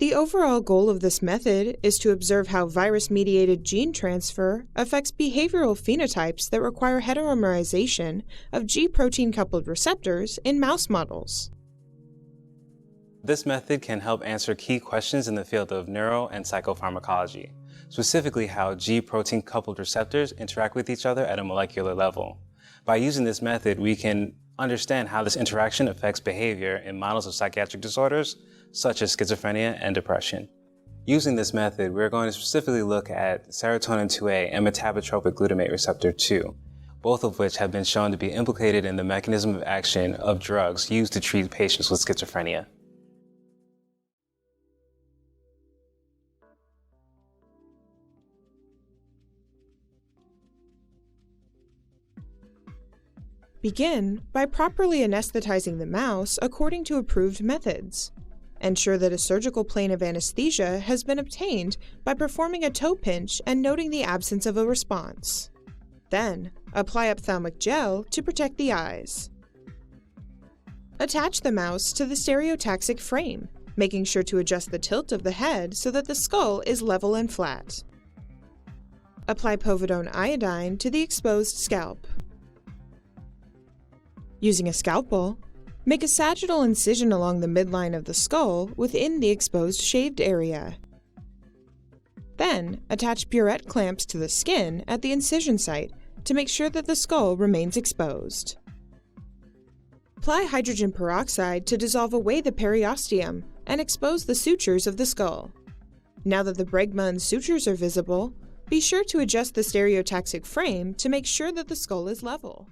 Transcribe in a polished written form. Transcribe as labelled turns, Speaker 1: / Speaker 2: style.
Speaker 1: The overall goal of this method is to observe how virus-mediated gene transfer affects behavioral phenotypes that require heteromerization of G-protein-coupled receptors in mouse models.
Speaker 2: This method can help answer key questions in the field of neuro and psychopharmacology, specifically how G-protein-coupled receptors interact with each other at a molecular level. By using this method, we can understand how this interaction affects behavior in models of psychiatric disorders, such as schizophrenia and depression. Using this method, we're going to specifically look at serotonin 2A and metabotropic glutamate receptor 2, both of which have been shown to be implicated in the mechanism of action of drugs used to treat patients with schizophrenia.
Speaker 1: Begin by properly anesthetizing the mouse according to approved methods. Ensure that a surgical plane of anesthesia has been obtained by performing a toe pinch and noting the absence of a response. Then, apply ophthalmic gel to protect the eyes. Attach the mouse to the stereotaxic frame, making sure to adjust the tilt of the head so that the skull is level and flat. Apply povidone iodine to the exposed scalp. Using a scalpel, make a sagittal incision along the midline of the skull within the exposed shaved area. Then, attach burette clamps to the skin at the incision site to make sure that the skull remains exposed. Apply hydrogen peroxide to dissolve away the periosteum and expose the sutures of the skull. Now that the Bregmann sutures are visible, be sure to adjust the stereotaxic frame to make sure that the skull is level.